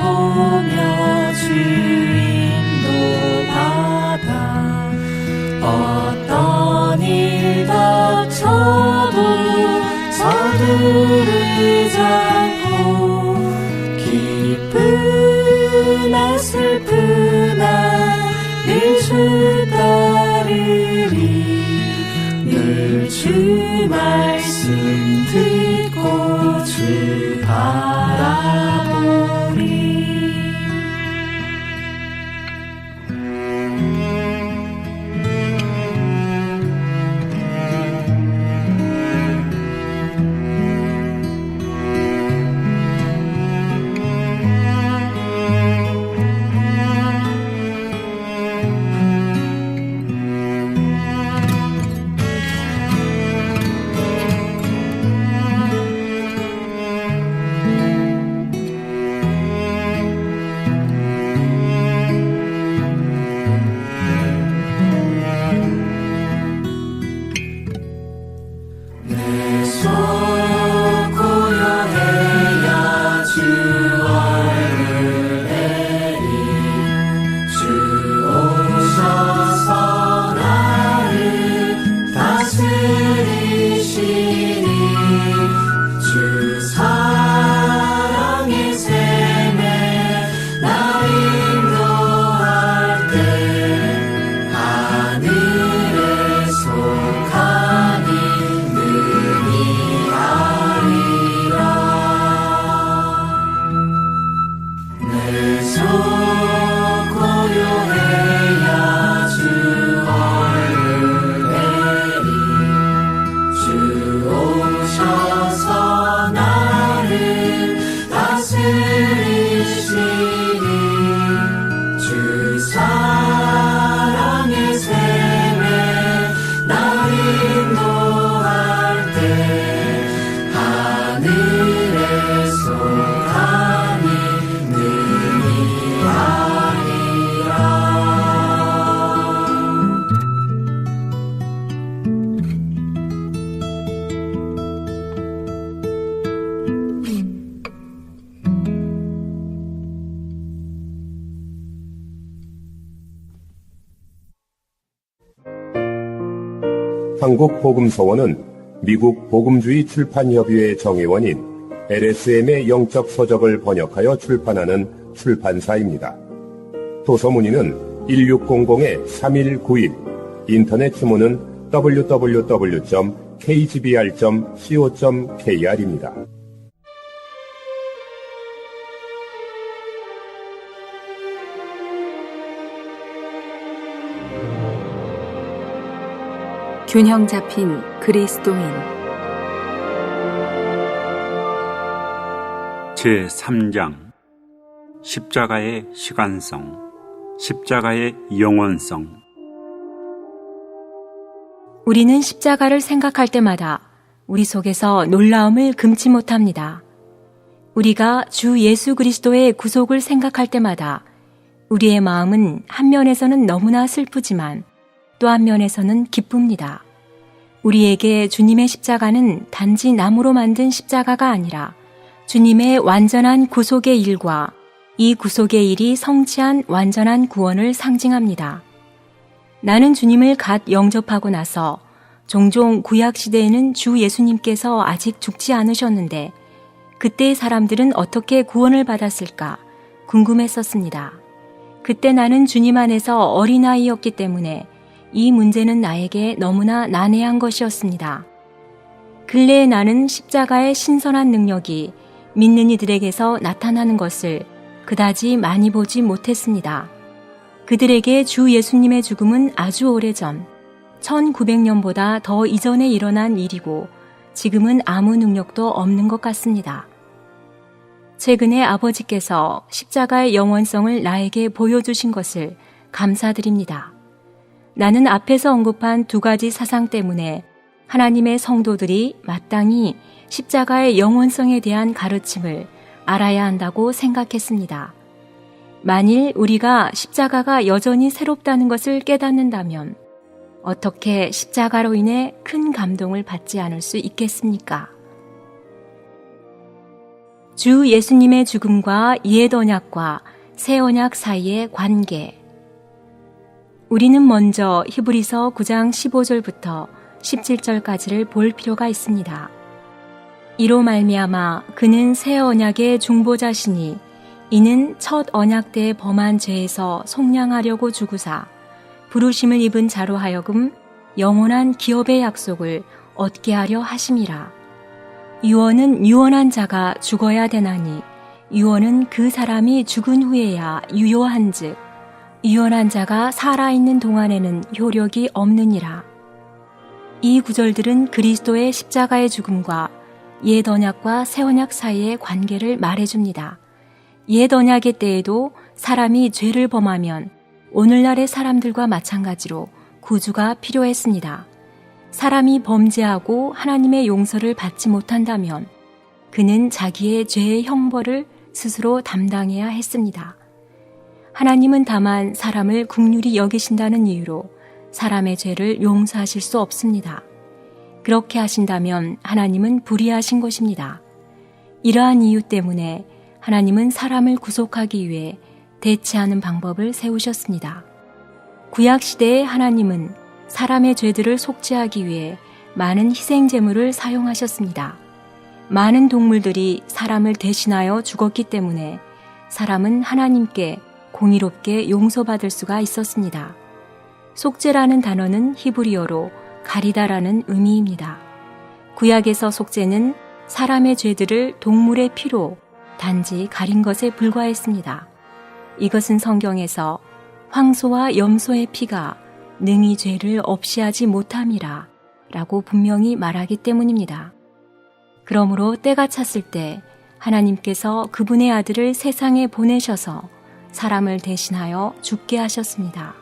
보며 주인도 받아 어떤 일 닥쳐도 서두르지 않고 기쁘나 슬프나 늘 주 따르리 늘 주 말씀 듣고 주 바라보리. 한국복음서원은 미국 복음주의 출판협의회 정회원인 LSM의 영적 서적을 번역하여 출판하는 출판사입니다. 도서문의는 1600-3191, 인터넷 주문은 www.kgbr.co.kr입니다. 균형 잡힌 그리스도인 제3장 십자가의 시간성, 십자가의 영원성. 우리는 십자가를 생각할 때마다 우리 속에서 놀라움을 금치 못합니다. 우리가 주 예수 그리스도의 구속을 생각할 때마다 우리의 마음은 한 면에서는 너무나 슬프지만 또 한 면에서는 기쁩니다. 우리에게 주님의 십자가는 단지 나무로 만든 십자가가 아니라 주님의 완전한 구속의 일과 이 구속의 일이 성취한 완전한 구원을 상징합니다. 나는 주님을 갓 영접하고 나서 종종 구약 시대에는 주 예수님께서 아직 죽지 않으셨는데 그때의 사람들은 어떻게 구원을 받았을까 궁금했었습니다. 그때 나는 주님 안에서 어린아이였기 때문에 이 문제는 나에게 너무나 난해한 것이었습니다. 근래에 나는 십자가의 신선한 능력이 믿는 이들에게서 나타나는 것을 그다지 많이 보지 못했습니다. 그들에게 주 예수님의 죽음은 아주 오래전 1900년보다 더 이전에 일어난 일이고 지금은 아무 능력도 없는 것 같습니다. 최근에 아버지께서 십자가의 영원성을 나에게 보여주신 것을 감사드립니다. 나는 앞에서 언급한 두 가지 사상 때문에 하나님의 성도들이 마땅히 십자가의 영원성에 대한 가르침을 알아야 한다고 생각했습니다. 만일 우리가 십자가가 여전히 새롭다는 것을 깨닫는다면 어떻게 십자가로 인해 큰 감동을 받지 않을 수 있겠습니까? 주 예수님의 죽음과 옛 언약과 새 언약 사이의 관계. 우리는 먼저 히브리서 9장 15절부터 17절까지를 볼 필요가 있습니다. 이로 말미암아 그는 새 언약의 중보자시니 이는 첫 언약 때 범한 죄에서 속량하려고 주구사 부르심을 입은 자로 하여금 영원한 기업의 약속을 얻게 하려 하심이라. 유언은 유언한 자가 죽어야 되나니 유언은 그 사람이 죽은 후에야 유효한즉 유언한 자가 살아있는 동안에는 효력이 없느니라. 이 구절들은 그리스도의 십자가의 죽음과 옛 언약과 새 언약 사이의 관계를 말해줍니다. 옛 언약의 때에도 사람이 죄를 범하면 오늘날의 사람들과 마찬가지로 구주가 필요했습니다. 사람이 범죄하고 하나님의 용서를 받지 못한다면 그는 자기의 죄의 형벌을 스스로 담당해야 했습니다. 하나님은 다만 사람을 긍휼히 여기신다는 이유로 사람의 죄를 용서하실 수 없습니다. 그렇게 하신다면 하나님은 불의하신 것입니다. 이러한 이유 때문에 하나님은 사람을 구속하기 위해 대체하는 방법을 세우셨습니다. 구약시대에 하나님은 사람의 죄들을 속죄하기 위해 많은 희생 제물을 사용하셨습니다. 많은 동물들이 사람을 대신하여 죽었기 때문에 사람은 하나님께 공의롭게 용서받을 수가 있었습니다. 속죄라는 단어는 히브리어로 가리다라는 의미입니다. 구약에서 속죄는 사람의 죄들을 동물의 피로 단지 가린 것에 불과했습니다. 이것은 성경에서 황소와 염소의 피가 능히 죄를 없이 하지 못함이라 라고 분명히 말하기 때문입니다. 그러므로 때가 찼을 때 하나님께서 그분의 아들을 세상에 보내셔서 사람을 대신하여 죽게 하셨습니다.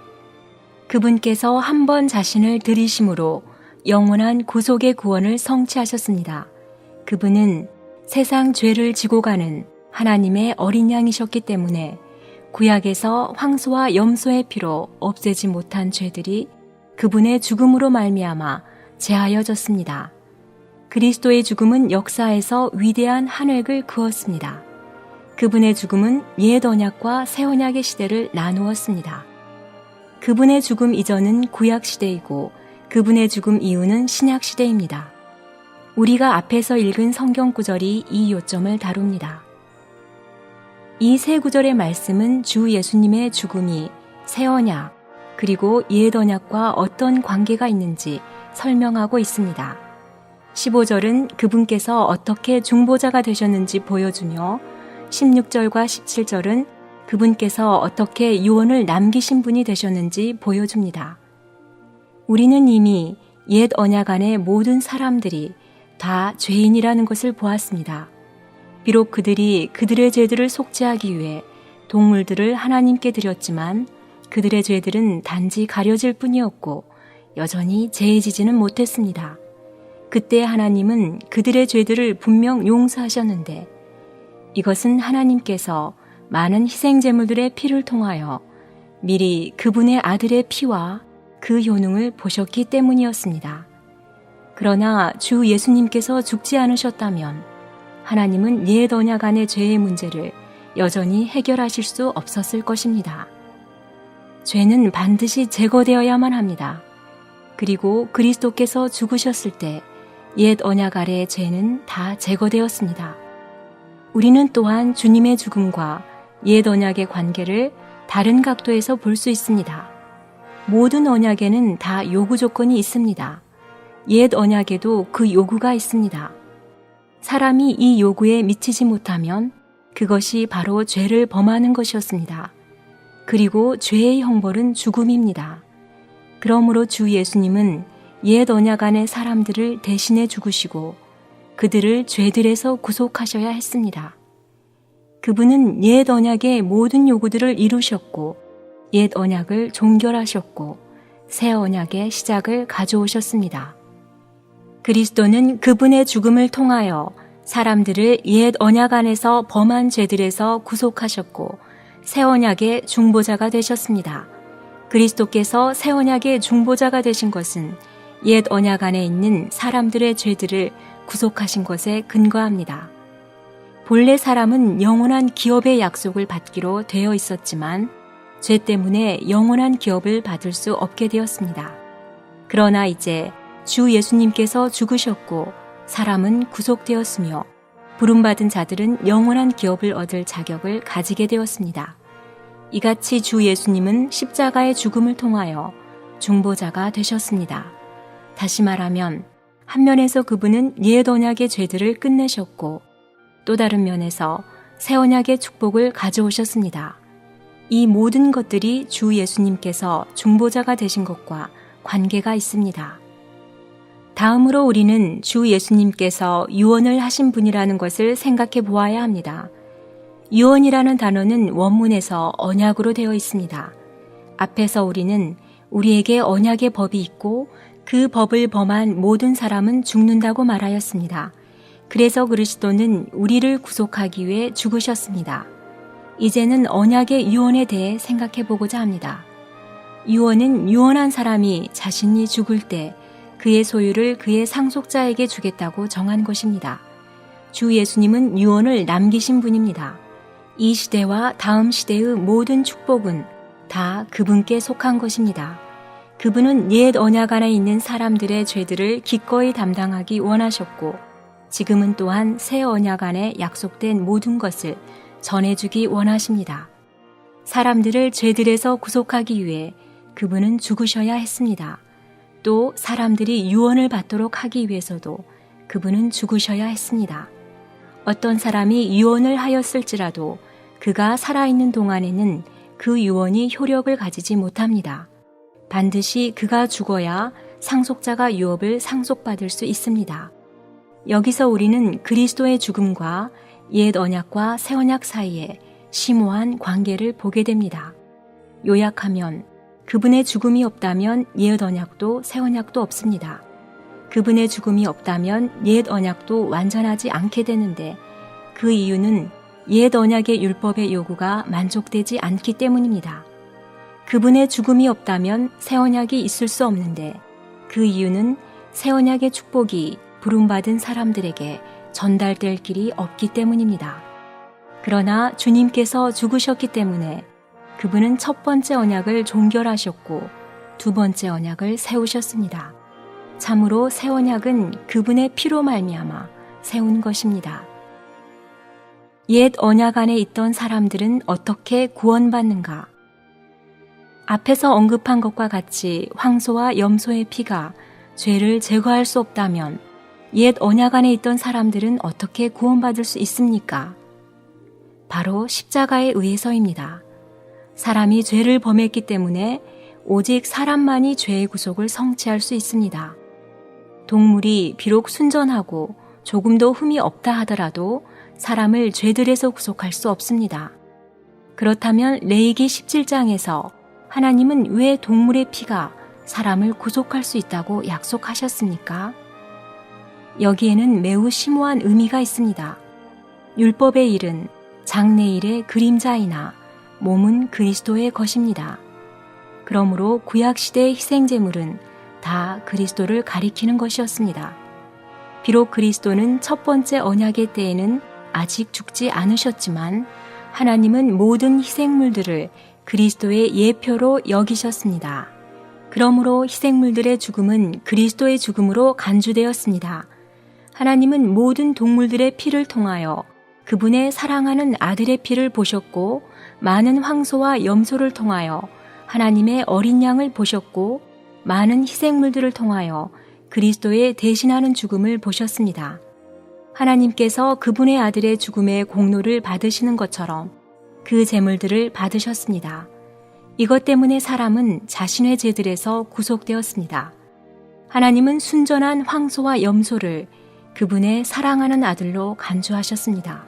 그분께서 한 번 자신을 들이심으로 영원한 구속의 구원을 성취하셨습니다. 그분은 세상 죄를 지고 가는 하나님의 어린 양이셨기 때문에 구약에서 황소와 염소의 피로 없애지 못한 죄들이 그분의 죽음으로 말미암아 제하여졌습니다. 그리스도의 죽음은 역사에서 위대한 한 획을 그었습니다. 그분의 죽음은 옛 언약과 새 언약의 시대를 나누었습니다. 그분의 죽음 이전은 구약 시대이고 그분의 죽음 이후는 신약 시대입니다. 우리가 앞에서 읽은 성경 구절이 이 요점을 다룹니다. 이 세 구절의 말씀은 주 예수님의 죽음이 새 언약 그리고 옛 언약과 어떤 관계가 있는지 설명하고 있습니다. 15절은 그분께서 어떻게 중보자가 되셨는지 보여주며 16절과 17절은 그분께서 어떻게 유언을 남기신 분이 되셨는지 보여줍니다. 우리는 이미 옛 언약 안의 모든 사람들이 다 죄인이라는 것을 보았습니다. 비록 그들이 그들의 죄들을 속죄하기 위해 동물들을 하나님께 드렸지만 그들의 죄들은 단지 가려질 뿐이었고 여전히 제해지지는 못했습니다. 그때 하나님은 그들의 죄들을 분명 용서하셨는데 이것은 하나님께서 많은 희생제물들의 피를 통하여 미리 그분의 아들의 피와 그 효능을 보셨기 때문이었습니다. 그러나 주 예수님께서 죽지 않으셨다면 하나님은 옛 언약 안의 죄의 문제를 여전히 해결하실 수 없었을 것입니다. 죄는 반드시 제거되어야만 합니다. 그리고 그리스도께서 죽으셨을 때 옛 언약 아래의 죄는 다 제거되었습니다. 우리는 또한 주님의 죽음과 옛 언약의 관계를 다른 각도에서 볼 수 있습니다. 모든 언약에는 다 요구 조건이 있습니다. 옛 언약에도 그 요구가 있습니다. 사람이 이 요구에 미치지 못하면 그것이 바로 죄를 범하는 것이었습니다. 그리고 죄의 형벌은 죽음입니다. 그러므로 주 예수님은 옛 언약 안의 사람들을 대신해 죽으시고 그들을 죄들에서 구속하셔야 했습니다. 그분은 옛 언약의 모든 요구들을 이루셨고 옛 언약을 종결하셨고 새 언약의 시작을 가져오셨습니다. 그리스도는 그분의 죽음을 통하여 사람들을 옛 언약 안에서 범한 죄들에서 구속하셨고 새 언약의 중보자가 되셨습니다. 그리스도께서 새 언약의 중보자가 되신 것은 옛 언약 안에 있는 사람들의 죄들을 구속하신 것에 근거합니다. 본래 사람은 영원한 기업의 약속을 받기로 되어 있었지만 죄 때문에 영원한 기업을 받을 수 없게 되었습니다. 그러나 이제 주 예수님께서 죽으셨고 사람은 구속되었으며 부름받은 자들은 영원한 기업을 얻을 자격을 가지게 되었습니다. 이같이 주 예수님은 십자가의 죽음을 통하여 중보자가 되셨습니다. 다시 말하면 한 면에서 그분은 옛 언약의 죄들을 끝내셨고 또 다른 면에서 새 언약의 축복을 가져오셨습니다. 이 모든 것들이 주 예수님께서 중보자가 되신 것과 관계가 있습니다. 다음으로 우리는 주 예수님께서 유언을 하신 분이라는 것을 생각해 보아야 합니다. 유언이라는 단어는 원문에서 언약으로 되어 있습니다. 앞에서 우리는 우리에게 언약의 법이 있고 그 법을 범한 모든 사람은 죽는다고 말하였습니다. 그래서 그리스도는 우리를 구속하기 위해 죽으셨습니다. 이제는 언약의 유언에 대해 생각해 보고자 합니다. 유언은 유언한 사람이 자신이 죽을 때 그의 소유를 그의 상속자에게 주겠다고 정한 것입니다. 주 예수님은 유언을 남기신 분입니다. 이 시대와 다음 시대의 모든 축복은 다 그분께 속한 것입니다. 그분은 옛 언약 안에 있는 사람들의 죄들을 기꺼이 담당하기 원하셨고 지금은 또한 새 언약 안에 약속된 모든 것을 전해주기 원하십니다. 사람들을 죄들에서 구속하기 위해 그분은 죽으셔야 했습니다. 또 사람들이 유언을 받도록 하기 위해서도 그분은 죽으셔야 했습니다. 어떤 사람이 유언을 하였을지라도 그가 살아있는 동안에는 그 유언이 효력을 가지지 못합니다. 반드시 그가 죽어야 상속자가 유업을 상속받을 수 있습니다. 여기서 우리는 그리스도의 죽음과 옛 언약과 새 언약 사이에 심오한 관계를 보게 됩니다. 요약하면 그분의 죽음이 없다면 옛 언약도 새 언약도 없습니다. 그분의 죽음이 없다면 옛 언약도 완전하지 않게 되는데 그 이유는 옛 언약의 율법의 요구가 만족되지 않기 때문입니다. 그분의 죽음이 없다면 새 언약이 있을 수 없는데 그 이유는 새 언약의 축복이 부름받은 사람들에게 전달될 길이 없기 때문입니다. 그러나 주님께서 죽으셨기 때문에 그분은 첫 번째 언약을 종결하셨고 두 번째 언약을 세우셨습니다. 참으로 새 언약은 그분의 피로 말미암아 세운 것입니다. 옛 언약 안에 있던 사람들은 어떻게 구원받는가? 앞에서 언급한 것과 같이 황소와 염소의 피가 죄를 제거할 수 없다면 옛 언약 안에 있던 사람들은 어떻게 구원받을 수 있습니까? 바로 십자가에 의해서입니다. 사람이 죄를 범했기 때문에 오직 사람만이 죄의 구속을 성취할 수 있습니다. 동물이 비록 순전하고 조금도 흠이 없다 하더라도 사람을 죄들에서 구속할 수 없습니다. 그렇다면 레위기 17장에서 하나님은 왜 동물의 피가 사람을 구속할 수 있다고 약속하셨습니까? 여기에는 매우 심오한 의미가 있습니다. 율법의 일은 장래일의 그림자이나 몸은 그리스도의 것입니다. 그러므로 구약시대의 희생제물은 다 그리스도를 가리키는 것이었습니다. 비록 그리스도는 첫 번째 언약의 때에는 아직 죽지 않으셨지만 하나님은 모든 희생물들을 그리스도의 예표로 여기셨습니다. 그러므로 희생물들의 죽음은 그리스도의 죽음으로 간주되었습니다. 하나님은 모든 동물들의 피를 통하여 그분의 사랑하는 아들의 피를 보셨고 많은 황소와 염소를 통하여 하나님의 어린 양을 보셨고 많은 희생물들을 통하여 그리스도의 대신하는 죽음을 보셨습니다. 하나님께서 그분의 아들의 죽음의 공로를 받으시는 것처럼 그 제물들을 받으셨습니다. 이것 때문에 사람은 자신의 죄들에서 구속되었습니다. 하나님은 순전한 황소와 염소를 그분의 사랑하는 아들로 간주하셨습니다.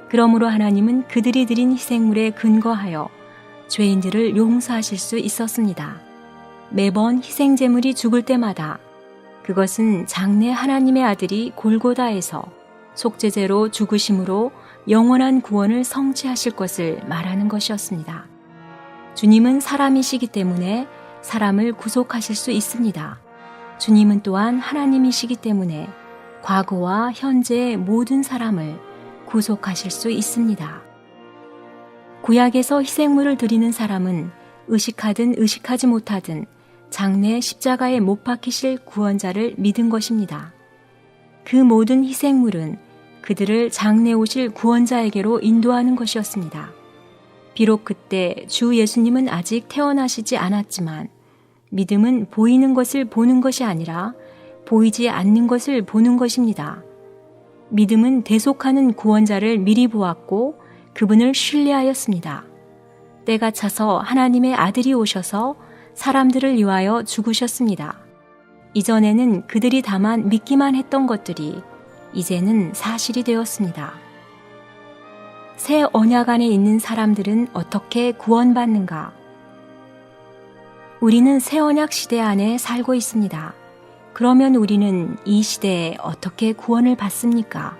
그러므로 하나님은 그들이 드린 희생물에 근거하여 죄인들을 용서하실 수 있었습니다. 매번 희생제물이 죽을 때마다 그것은 장래 하나님의 아들이 골고다에서 속죄제로 죽으심으로 영원한 구원을 성취하실 것을 말하는 것이었습니다. 주님은 사람이시기 때문에 사람을 구속하실 수 있습니다. 주님은 또한 하나님이시기 때문에 과거와 현재의 모든 사람을 구속하실 수 있습니다. 구약에서 희생물을 드리는 사람은 의식하든 의식하지 못하든 장래 십자가에 못 박히실 구원자를 믿은 것입니다. 그 모든 희생물은 그들을 장래 오실 구원자에게로 인도하는 것이었습니다. 비록 그때 주 예수님은 아직 태어나시지 않았지만 믿음은 보이는 것을 보는 것이 아니라 보이지 않는 것을 보는 것입니다. 믿음은 대속하는 구원자를 미리 보았고 그분을 신뢰하였습니다. 때가 차서 하나님의 아들이 오셔서 사람들을 위하여 죽으셨습니다. 이전에는 그들이 다만 믿기만 했던 것들이 이제는 사실이 되었습니다. 새 언약 안에 있는 사람들은 어떻게 구원받는가? 우리는 새 언약 시대 안에 살고 있습니다. 그러면 우리는 이 시대에 어떻게 구원을 받습니까?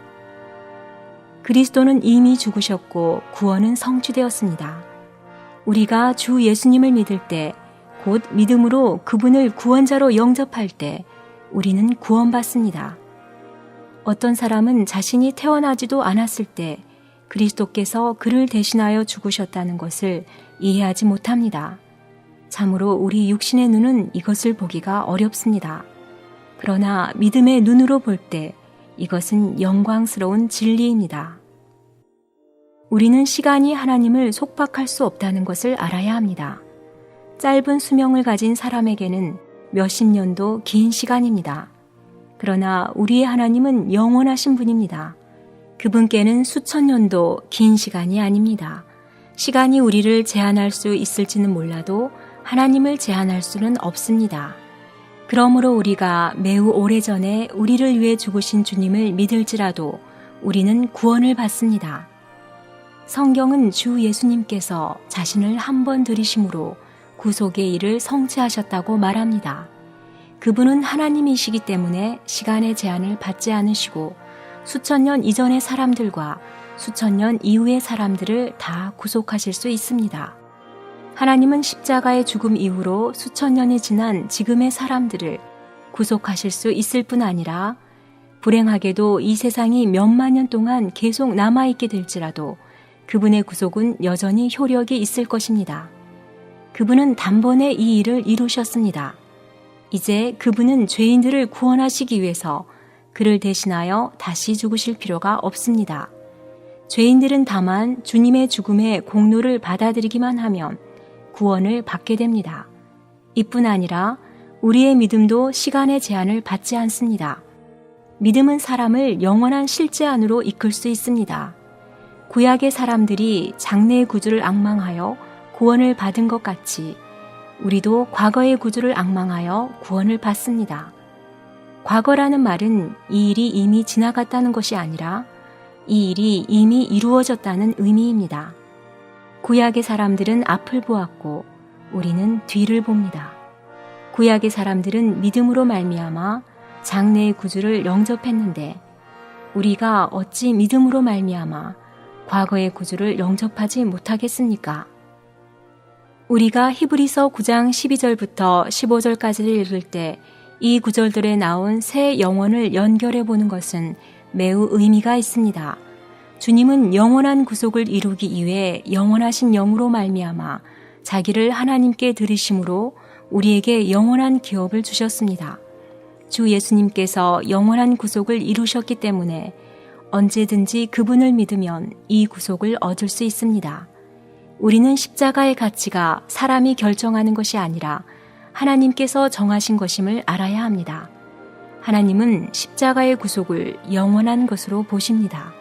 그리스도는 이미 죽으셨고 구원은 성취되었습니다. 우리가 주 예수님을 믿을 때, 곧 믿음으로 그분을 구원자로 영접할 때 우리는 구원받습니다. 어떤 사람은 자신이 태어나지도 않았을 때 그리스도께서 그를 대신하여 죽으셨다는 것을 이해하지 못합니다. 참으로 우리 육신의 눈은 이것을 보기가 어렵습니다. 그러나 믿음의 눈으로 볼 때 이것은 영광스러운 진리입니다. 우리는 시간이 하나님을 속박할 수 없다는 것을 알아야 합니다. 짧은 수명을 가진 사람에게는 몇십 년도 긴 시간입니다. 그러나 우리의 하나님은 영원하신 분입니다. 그분께는 수천 년도 긴 시간이 아닙니다. 시간이 우리를 제한할 수 있을지는 몰라도 하나님을 제한할 수는 없습니다. 그러므로 우리가 매우 오래전에 우리를 위해 죽으신 주님을 믿을지라도 우리는 구원을 받습니다. 성경은 주 예수님께서 자신을 한 번 들이심으로 구속의 일을 성취하셨다고 말합니다. 그분은 하나님이시기 때문에 시간의 제한을 받지 않으시고 수천 년 이전의 사람들과 수천 년 이후의 사람들을 다 구속하실 수 있습니다. 하나님은 십자가의 죽음 이후로 수천 년이 지난 지금의 사람들을 구속하실 수 있을 뿐 아니라 불행하게도 이 세상이 몇만 년 동안 계속 남아있게 될지라도 그분의 구속은 여전히 효력이 있을 것입니다. 그분은 단번에 이 일을 이루셨습니다. 이제 그분은 죄인들을 구원하시기 위해서 그를 대신하여 다시 죽으실 필요가 없습니다. 죄인들은 다만 주님의 죽음의 공로를 받아들이기만 하면 구원을 받게 됩니다. 이뿐 아니라 우리의 믿음도 시간의 제한을 받지 않습니다. 믿음은 사람을 영원한 실제 안으로 이끌 수 있습니다. 구약의 사람들이 장래의 구주를 앙망하여 구원을 받은 것 같이 우리도 과거의 구주를 앙망하여 구원을 받습니다. 과거라는 말은 이 일이 이미 지나갔다는 것이 아니라 이 일이 이미 이루어졌다는 의미입니다. 구약의 사람들은 앞을 보았고 우리는 뒤를 봅니다. 구약의 사람들은 믿음으로 말미암아 장래의 구주를 영접했는데 우리가 어찌 믿음으로 말미암아 과거의 구주를 영접하지 못하겠습니까? 우리가 히브리서 9장 12절부터 15절까지를 읽을 때 이 구절들에 나온 새 영원을 연결해 보는 것은 매우 의미가 있습니다. 주님은 영원한 구속을 이루기 위해 영원하신 영으로 말미암아 자기를 하나님께 드리심으로 우리에게 영원한 기업을 주셨습니다. 주 예수님께서 영원한 구속을 이루셨기 때문에 언제든지 그분을 믿으면 이 구속을 얻을 수 있습니다. 우리는 십자가의 가치가 사람이 결정하는 것이 아니라 하나님께서 정하신 것임을 알아야 합니다. 하나님은 십자가의 구속을 영원한 것으로 보십니다.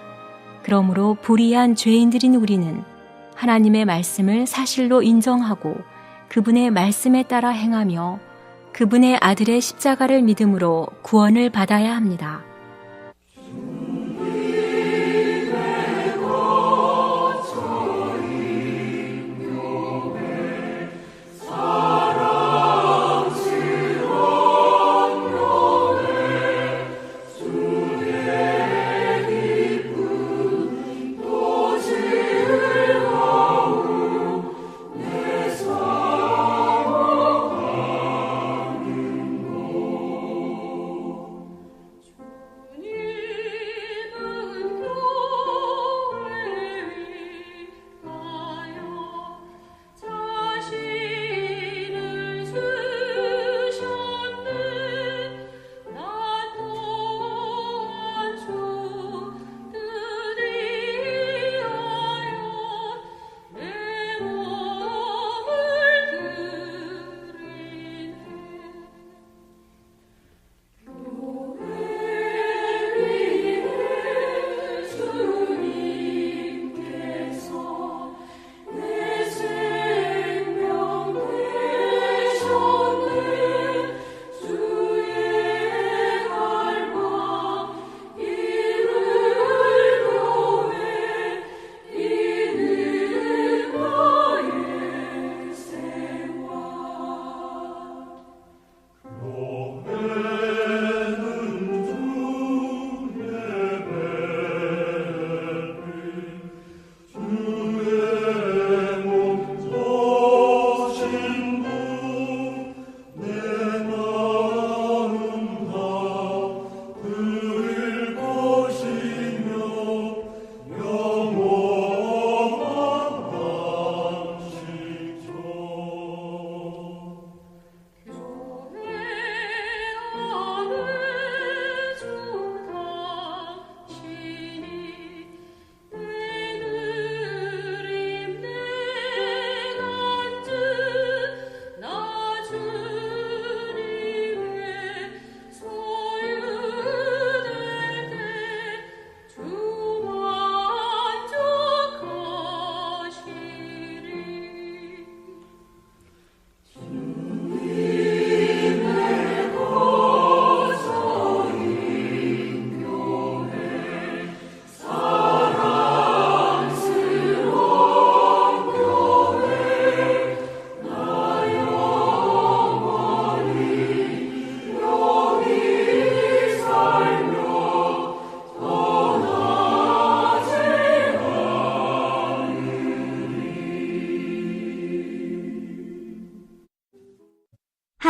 그러므로 불의한 죄인들인 우리는 하나님의 말씀을 사실로 인정하고 그분의 말씀에 따라 행하며 그분의 아들의 십자가를 믿음으로 구원을 받아야 합니다.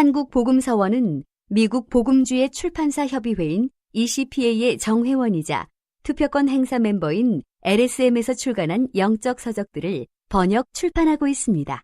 한국복음서원은 미국 복음주의 출판사 협의회인 ECPA의 정회원이자 투표권 행사 멤버인 LSM에서 출간한 영적 서적들을 번역 출판하고 있습니다.